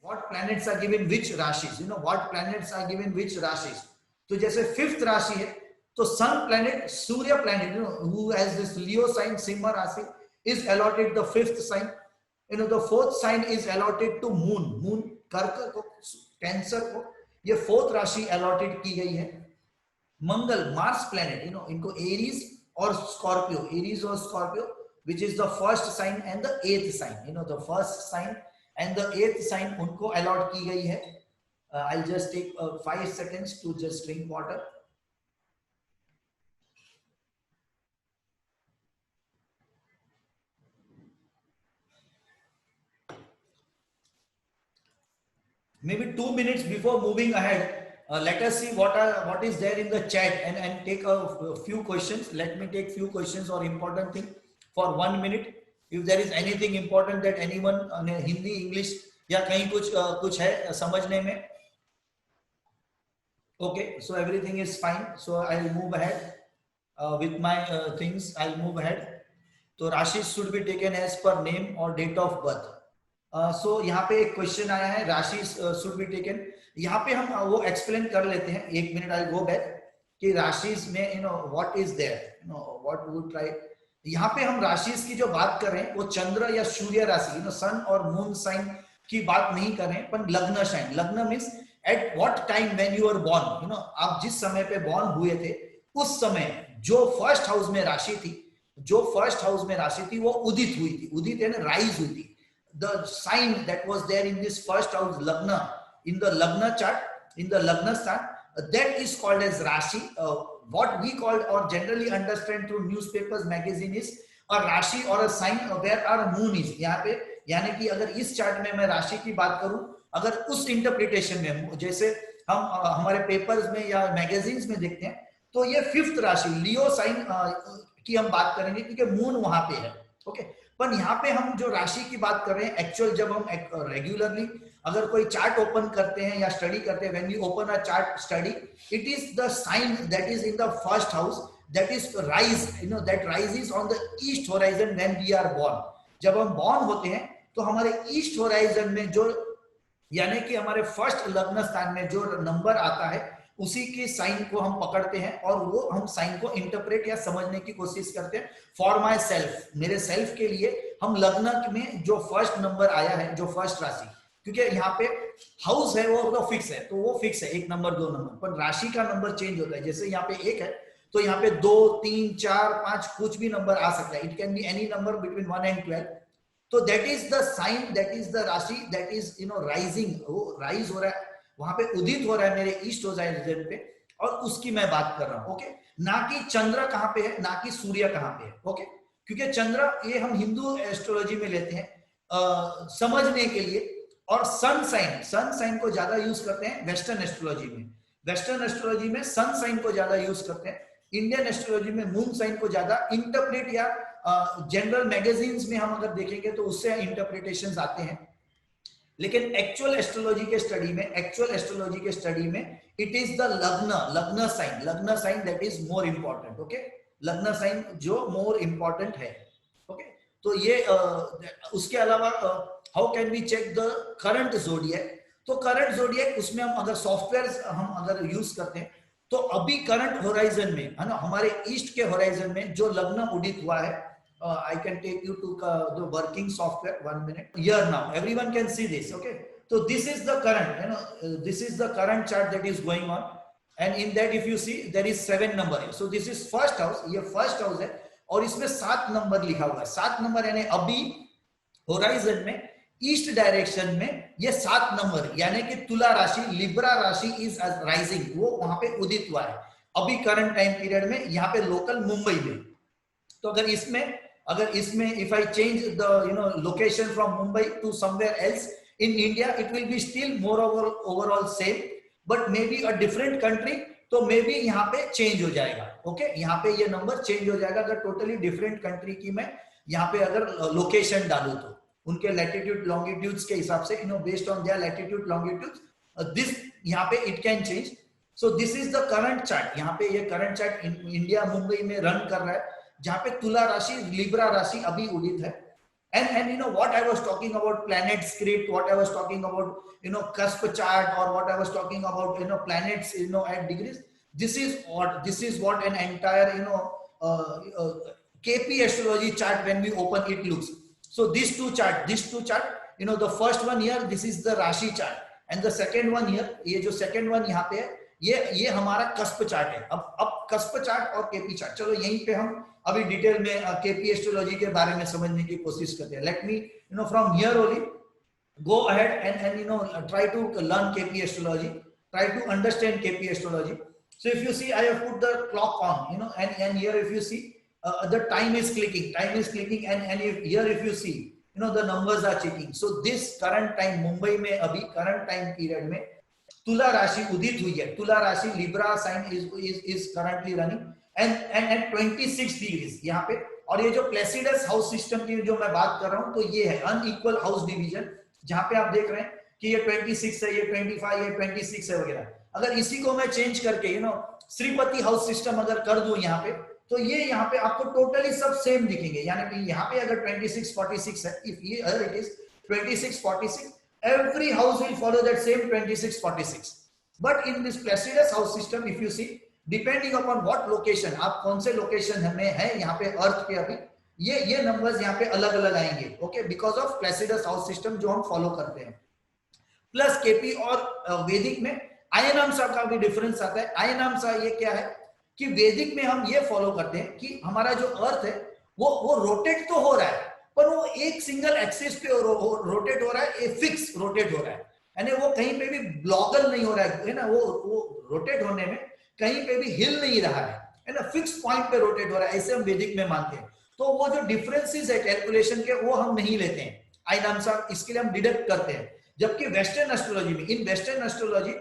what planets are given which rashis, you know what planets are given which rashis. तो जैसे fifth राशि है तो सन प्लैनेट, सूर्य planet, you know, who has this Leo sign, सिंह राशि, is allotted the fifth sign. You know, the fourth sign is allotted to moon. Moon कर्क को, कैंसर को ये फोर्थ राशि अलॉटेड की गई है. मंगल, मार्स प्लैनेट, you know, इनको एरीज और स्कॉर्पियो, एरीज और Scorpio, which is the first sign and the eighth sign. You know, the first sign and the eighth sign उनको allot की गई है. I'll just take 5 seconds to just drink water. Maybe 2 minutes before moving ahead, let us see what is there in the chat and take a few questions. Let me take few questions or important thing for 1 minute. If there is anything important that anyone Hindi, English या कहीं कुछ है समझने में. Okay, so everything is fine. So I'll move ahead with my things. I'll move ahead. तो rashis should be taken as per name or date of birth. So यहाँ पे एक क्वेश्चन आया है, राशि शुड बी टेकन. यहाँ पे हम वो एक्सप्लेन कर लेते हैं. 1 मिनट, आई गो बैक कि राशिस में you know what is there, you know what would try. यहाँ पे हम राशिस की जो बात कर रहे हैं वो चंद्र या सूर्य राशि, यू नो सन और मून साइन की बात नहीं कर रहे हैं, पर lagna sign. Lagna means at what time when you are born, you know आप जिस समय पे बोर्न हुए थे उस समय जो फर्स्ट हाउस में राशि थी, जो फर्स्ट हाउस में राशि थी वो उदित हुई थी. उदित है ना, राइज हुई थी. The sign that was there in this first house Lagna, in the Lagna chart, in the Lagna chart, that is called as Rashi. What we call or generally understand through newspapers, magazine is a Rashi or a sign where our moon is. यहाँ पे यानी कि अगर इस chart में मैं राशि की बात करूं, अगर उस इंटरप्रिटेशन में जैसे हम हमारे पेपर्स में या मैगजीन्स में देखते हैं तो ये फिफ्थ राशि लियो साइन की हम बात करेंगे क्योंकि मून वहां पे है. ओके, पर यहाँ पे हम जो राशि की बात कर रहे हैं एक्चुअल, जब हम रेगुलरली अगर कोई चार्ट ओपन करते हैं या स्टडी करते हैं, when you open a chart study, it is the sign that is in the first house, that is rise, you know that rise is on the east horizon when we are born. जब हम born होते हैं तो हमारे east horizon में जो यानी कि हमारे फर्स्ट लग्न स्थान में जो नंबर आता है उसी के साइन को हम पकड़ते हैं और वो हम साइन को इंटरप्रेट या समझने की कोशिश करते हैं. फॉर माई सेल्फ, मेरे सेल्फ के लिए हम लग्न में जो फर्स्ट नंबर आया है, जो फर्स्ट राशि, क्योंकि यहाँ पे हाउस है वो तो फिक्स है, तो वो फिक्स है 1 नंबर 2 नंबर, पर राशि का नंबर चेंज होता है. जैसे यहाँ पे 1 है तो यहाँ पे 2 3 4 5 कुछ भी नंबर आ सकता है. It can be any number between 1 and 12. तो that is the sign, that is the राशि, that is you know rising, वो राइज हो रहा है, वहां पे उदित हो रहा है मेरे ईस्ट होराइजन पे, और उसकी मैं बात कर रहा हूं. ओके, ना कि चंद्र कहां पे है, ना कि सूर्य कहां पे है. ओके, क्योंकि चंद्र ये हम हिंदू एस्ट्रोलॉजी में लेते हैं समझने के लिए, और सन साइन को ज्यादा यूज करते हैं वेस्टर्न एस्ट्रोलॉजी में. वेस्टर्न एस्ट्रोलॉजी में सन साइन को ज्यादा यूज करते हैं. इंडियन एस्ट्रोलॉजी में मून साइन को ज्यादा इंटरप्रेट या जनरल मैगजीन्स में हम अगर देखेंगे तो उससे इंटरप्रिटेशंस आते हैं. लेकिन एक्चुअल एस्ट्रोलॉजी के स्टडी में it is the lagna sign that is more important. Okay, लग्न साइन जो मोर इंपॉर्टेंट है. ओके, तो ये उसके अलावा how can we check the current zodiac. तो करंट जोडिएक उसमें हम अगर सॉफ्टवेयर हम अगर यूज करते हैं तो अभी करंट होराइजन में है ना, हमारे ईस्ट के होराइजन में जो लग्न उदित हुआ है, I can take you to the working software. 1 minute. Here now, everyone can see this. Okay, so this is the current. You know, this is the current chart that is going on, and in that, if you see, there is 7 number. So this is first house. ये first house है, और इसमें 7 number लिखा हुआ है. 7 number यानी अभी horizon में ईस्ट डायरेक्शन में ये 7 नंबर, यानी कि तुला राशि, लिब्रा राशि इज राइजिंग, वो वहां पे उदित हुआ है अभी करंट टाइम पीरियड में, यहाँ पे लोकल मुंबई में. तो अगर इसमें if I change the location from Mumbai to somewhere else in India, it will be still more overall same, but maybe a different country, तो मे बी यहाँ पे चेंज हो जाएगा. ओके, यहाँ पे ये नंबर चेंज हो जाएगा अगर टोटली डिफरेंट कंट्री की मैं यहाँ पे अगर लोकेशन डालू तो उनके लैटिट्यूड लॉन्गिट्यूड्स के हिसाब से, based on their latitude longitudes, this यहाँ पे it can change. So this is the current chart. यहाँ पे ये करंट चार्ट इंडिया मुंबई में रन कर रहा है, जहां पे तुला राशि, लिब्रा राशि अभी उदित है. And you know what I was talking about planet script, what I was talking about, you know, cusp chart, or what I was talking about, you know, planets, you know, at degrees. This is what an entire, you know, KP astrology chart, when we open it, looks. So these two chart, you know, the first one here, this is the Rashi chart, and the second one here, ये जो second one यहाँ पे है, ये हमारा cusp chart है. अब cusp chart और केपी चार्ट, चलो यहीं पे हम अभी डिटेल में केपी एस्ट्रोलॉजी के बारे में समझने की कोशिश करते हैं. Let me, you know, from here only go ahead and you know, try to learn KP astrology, try to understand KP astrology. So if you see, I have put the clock on, you know, and here if you see, the time is clicking, and if you see, you know, the numbers are checking. So this current time, Mumbai में अभी current time period में तुला राशि उदित हुई है. तुला राशि, Libra sign is currently running and at 26 degrees यहाँ पे. और ये जो प्लेसिडस हाउस सिस्टम की जो मैं बात कर रहा हूँ, तो ये है अनइक्वल हाउस डिवीजन, जहां पे आप देख रहे हैं कि ये 26 है, ये 25, ये 26 है वगैरह. अगर इसी को मैं चेंज करके, you know, Shripati house system अगर कर दूं यहाँ पे, तो ये यहाँ पे आपको टोटली सब सेम दिखेंगे. यानी कि यहाँ पे अगर 26 46 है, इफ ये अगर it is 26 46, every house will follow that same 26 46. But in this Placidus house system, if you see, depending upon what location, आप कौन से लोकेशन में है यहाँ पे अर्थ पे, अभी ये नंबर्स यहाँ पे अलग अलग आएंगे. Okay, because of Placidus house system जो हम फॉलो करते हैं. प्लस केपी और वैदिक में आयनांसा का भी डिफरेंस आता है. आयनांसा ये क्या है कि वैदिक में हम ये फॉलो करते हैं कि हमारा जो अर्थ है वो रोटेट तो हो रहा है, पर वो एक सिंगल एक्सिस पे रोटेट हो रहा है, फिक्स रोटेट हो रहा है, यानी वो कहीं पे भी ब्लॉगल नहीं हो रहा है ना. वो रोटेट होने में कहीं पे भी हिल नहीं रहा है ना, फिक्स पॉइंट पे रोटेट हो रहा है, ऐसे हम वैदिक में मानते हैं. तो वो जो डिफरेंसेस है कैलकुलेशन के, वो हम नहीं लेते हैं आयनांसा, इसके लिए हम डिडक्ट करते हैं. जबकि वेस्टर्न एस्ट्रोलॉजी में, in western astrology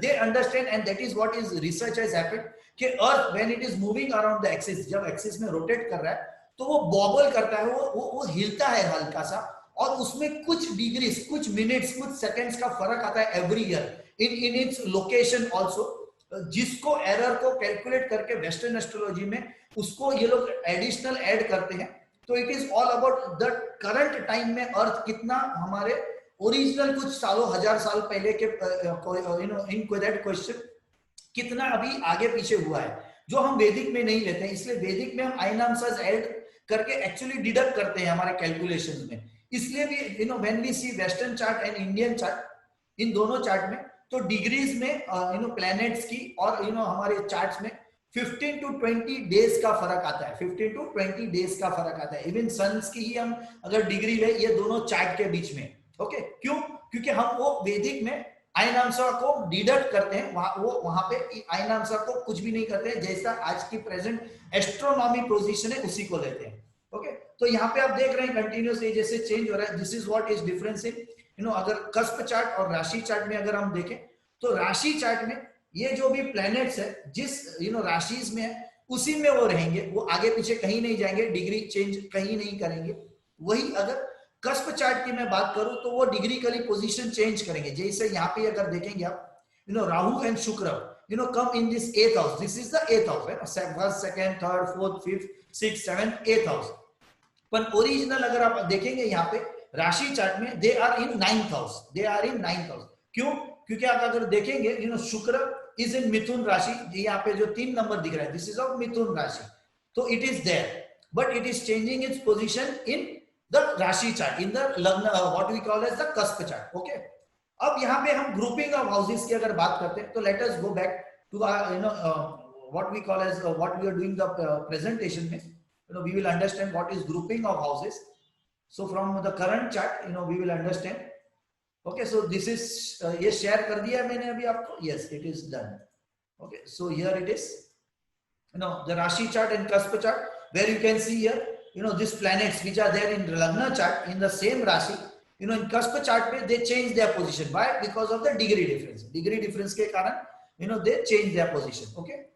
they understand, and that is what is research has happened, कि earth when it is moving around the axis, जब एक्सिस में रोटेट कर रहा है तो वो बॉबल करता है, वो हिलता है हल्का सा, और उसमें कुछ डिग्रीज, कुछ मिनट्स, कुछ सेकंड्स का फर्क आता है every year in its location also, जिसको एरर को कैलकुलेट करके वेस्टर्न एस्ट्रोलॉजी में उसको ये लोग एडिशनल ऐड करते हैं. तो it is all about the current time में अर्थ कितना हमारे ओरिजिनल कुछ सालों, हजार साल पहले के, you know, in that question कितना अभी आगे पीछे हुआ है, जो हम वैदिक में नहीं लेते हैं. इसलिए वैदिक में हम आयनांसास ऐड करके एक्चुअली डिडक्ट करते हैं हमारे कैलकुलेशंस में. इसलिए भी, you know, when we see western chart and Indian chart, इन दोनों चार्ट में तो डिग्रीज में, यू नो, प्लैनेट्स की और, यू नो, हमारे चार्ट्स में 15 to 20 डेज का फर्क आता है. 15 to 20 डेज का फर्क आता है. इवन सन्स की ही हम अगर डिग्री ले, ये दोनों चार्ट के बीच में. ओके, क्यों? क्योंकि हम वो वैदिक में आयनांसा को डिडक्ट करते हैं, वहां पे आयनांसा को कुछ भी नहीं करते हैं, जैसा आज की प्रेजेंट एस्ट्रोनॉमी पोजीशन है उसी को लेते हैं. ओके, तो यहाँ पे आप देख रहे हैं कंटिन्यूसली जैसे चेंज हो रहा है. This is what is difference in, you know, अगर कस्प चार्ट और राशि चार्ट में अगर हम देखें, तो राशि चार्ट में ये जो भी प्लैनेट्स है, जिस, यू नो, राशिज में है, उसी में वो रहेंगे, वो आगे पीछे कहीं नहीं जाएंगे, डिग्री चेंज कहीं नहीं करेंगे. वही अगर कस्प चार्ट की मैं बात करूं, तो वो डिग्रीकली पोजीशन चेंज करेंगे. जैसे यहाँ पे अगर देखेंगे आप, you know, Rahu and Shukra, you know, come in this 8th house. This is the 8th house है, first, second, third, fourth, fifth, sixth, seventh, 8th house. पर ओरिजिनल अगर आप देखेंगे यहाँ पे राशि चार्ट में, they are in 9th house, they are in 9th house. क्यों? क्योंकि आप अगर देखेंगे, you know, Shukra is in Mithun राशि, यहाँ पे जो 3 नंबर दिख रहा है, दिस इज ऑफ मिथुन राशि, तो it is there, but it is changing its position in the rashi chart, in the lagna, what we call as the cusp chart. Okay, अब यहाँ पे हम ग्रुपिंग ऑफ हाउसेस की अगर बात करते हैं, तो let us go back to, you know, what we call as, what we are doing the presentation में, you know, we will understand what is grouping of houses. So from the current chart, you know, we will understand. Okay, so this is, ये share कर दिया मैंने अभी आपको. Yes, it is done. Okay, so here it is, you know, the Rashi chart and Kaspa chart, where you can see here, you know, these planets which are there in Lagna chart in the same Rashi, you know, in Kaspa chart पे they change their position. Why? Because of the degree difference. Degree difference के कारण, you know, they change their position. Okay.